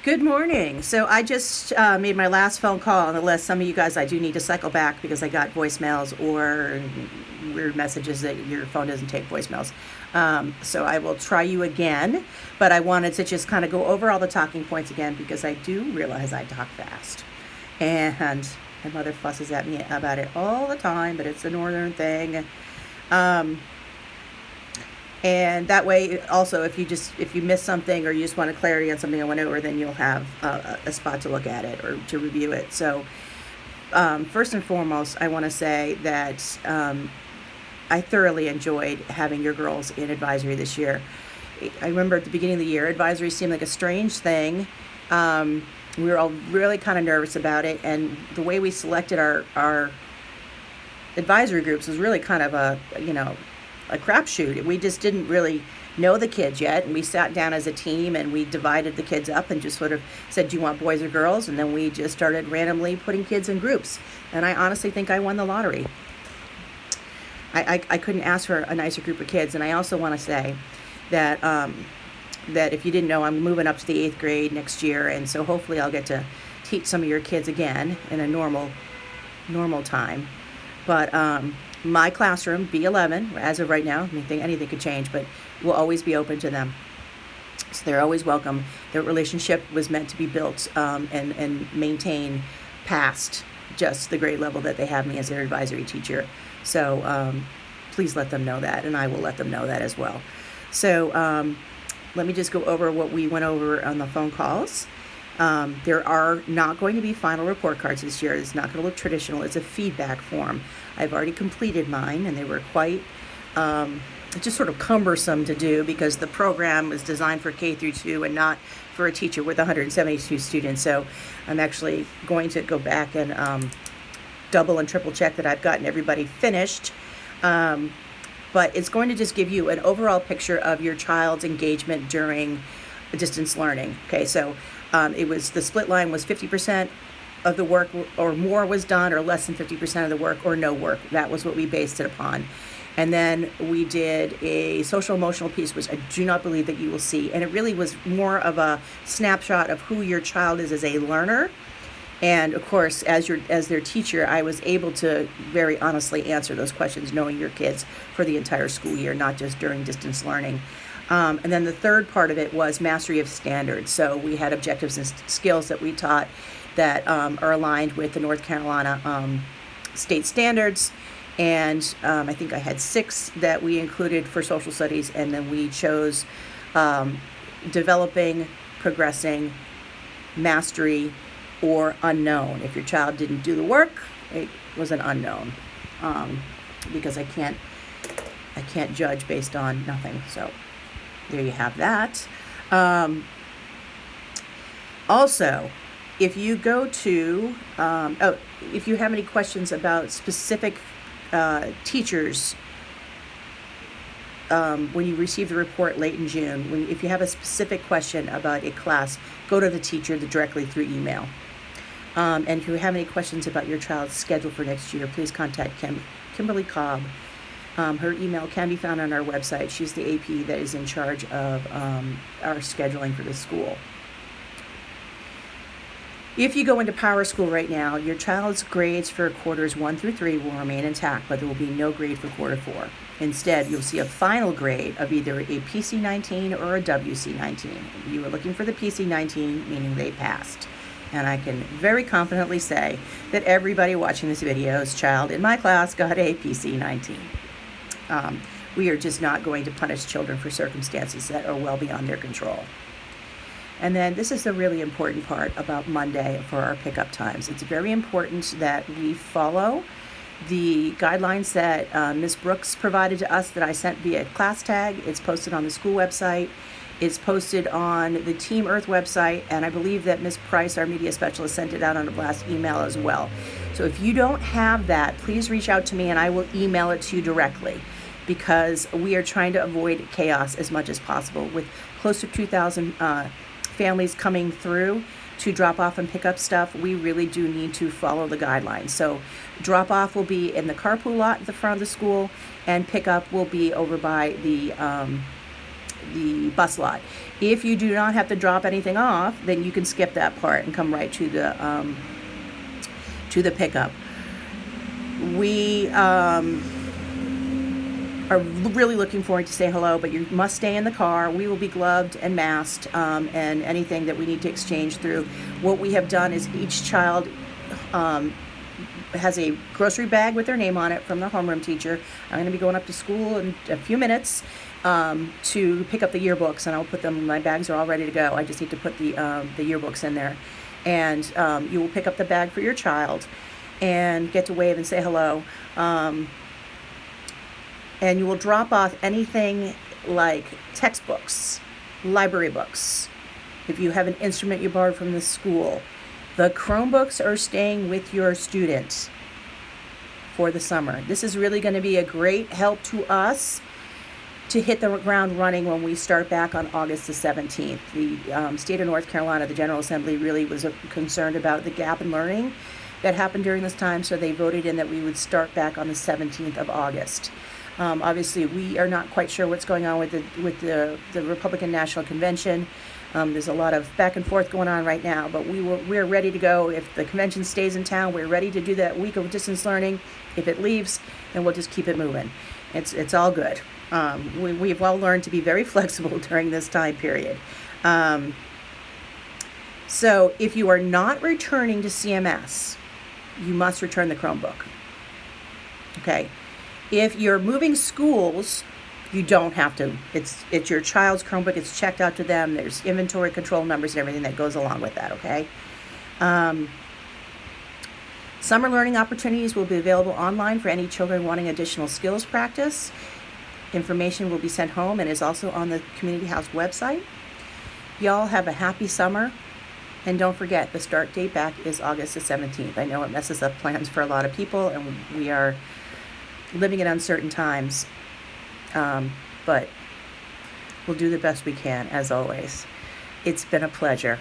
Good morning. So I just made my last phone call on the list. Some of you guys, I do need to cycle back because I got voicemails or weird messages that your phone doesn't take voicemails. So I will try you again, but I wanted to just kind of go over all the talking points again because I do realize I talk fast. And my mother fusses at me about it all the time, but it's a northern thing. Um, and that way also if you miss something or you just want clarity on something I went over, then you'll have a spot to look at it or to review it. So first and foremost, I want to say that I thoroughly enjoyed having your girls in advisory this year. I remember at the beginning of the year, advisory seemed like a strange thing. We were all really kind of nervous about it, and the way we selected our advisory groups was really kind of a crapshoot. We just didn't really know the kids yet, and we sat down as a team and we divided the kids up and just sort of said, "Do you want boys or girls?" And then we just started randomly putting kids in groups. And I honestly think I won the lottery. I couldn't ask for a nicer group of kids. And I also want to say that that if you didn't know, I'm moving up to the 8th grade next year, and so hopefully I'll get to teach some of your kids again in a normal time. But my classroom, B11, as of right now, anything could change, but will always be open to them. So they're always welcome. Their relationship was meant to be built and maintained past just the grade level that they have me as their advisory teacher. So please let them know that, and I will let them know that as well. So let me just go over what we went over on the phone calls. There are not going to be final report cards this year. It's not going to look traditional. It's a feedback form. I've already completed mine, and they were quite just sort of cumbersome to do because the program was designed for K through 2 and not for a teacher with 172 students. So I'm actually going to go back and double and triple check that I've gotten everybody finished. But it's going to just give you an overall picture of your child's engagement during distance learning. Okay, so it was the split line was 50% of the work or more was done, or less than 50% of the work, or no work. That was what we based it upon. And then we did a social emotional piece, which I do not believe that you will see. And it really was more of a snapshot of who your child is as a learner. And of course, as their teacher, I was able to very honestly answer those questions, knowing your kids for the entire school year, not just during distance learning. And then the third part of it was mastery of standards. So we had objectives and skills that we taught that are aligned with the North Carolina state standards. And I think I had 6 that we included for social studies, and then we chose developing, progressing, mastery, or unknown. If your child didn't do the work, it was an unknown, because I can't judge based on nothing. So there you have that. Also, if you go to, if you have any questions about specific teachers, when you receive the report late in June, if you have a specific question about a class, go to the teacher directly through email. And if you have any questions about your child's schedule for next year, please contact Kimberly Cobb. Her email can be found on our website. She's the AP that is in charge of our scheduling for the school. If you go into Power School right now, your child's grades for quarters 1 through 3 will remain intact, but there will be no grade for quarter 4. Instead, you'll see a final grade of either a PC-19 or a WC-19. You are looking for the PC-19, meaning they passed. And I can very confidently say that everybody watching this video's child in my class got a PC-19. We are just not going to punish children for circumstances that are well beyond their control. And then this is the really important part about Monday for our pickup times. It's very important that we follow the guidelines that Ms. Brooks provided to us that I sent via class tag. It's posted on the school website. It's posted on the Team Earth website, and I believe that Ms. Price, our media specialist, sent it out on a blast email as well. So if you don't have that, please reach out to me and I will email it to you directly, because we are trying to avoid chaos as much as possible. With close to 2,000 families coming through to drop off and pick up stuff, we really do need to follow the guidelines. So drop off will be in the carpool lot at the front of the school, and pick up will be over by the the bus lot. If you do not have to drop anything off, then you can skip that part and come right to the pickup. We are really looking forward to say hello, but you must stay in the car. We will be gloved and masked, and anything that we need to exchange through. What we have done is each child has a grocery bag with their name on it from the homeroom teacher. I'm going to be going up to school in a few minutes to pick up the yearbooks, and I'll put them. My bags are all ready to go. I just need to put the yearbooks in there, and you will pick up the bag for your child and get to wave and say hello. And you will drop off anything like textbooks, library books, if you have an instrument you borrowed from the school. The Chromebooks are staying with your student for the summer. This is really going to be a great help to us to hit the ground running when we start back on August the 17th. The state of North Carolina, the General Assembly, really was concerned about the gap in learning that happened during this time, so they voted in that we would start back on the 17th of August. Obviously, we are not quite sure what's going on with the Republican National Convention. There's a lot of back and forth going on right now, but we're ready to go. If the convention stays in town, we're ready to do that week of distance learning. If it leaves, then we'll just keep it moving. It's all good. We've all learned to be very flexible during this time period. So if you are not returning to CMS, you must return the Chromebook. Okay. If you're moving schools, you don't have to. It's your child's Chromebook. It's checked out to them. There's inventory control numbers and everything that goes along with that, okay? Summer learning opportunities will be available online for any children wanting additional skills practice. Information will be sent home and is also on the Community House website. Y'all have a happy summer. And don't forget, the start date back is August the 17th. I know it messes up plans for a lot of people, and we are living in uncertain times. But we'll do the best we can, as always. It's been a pleasure.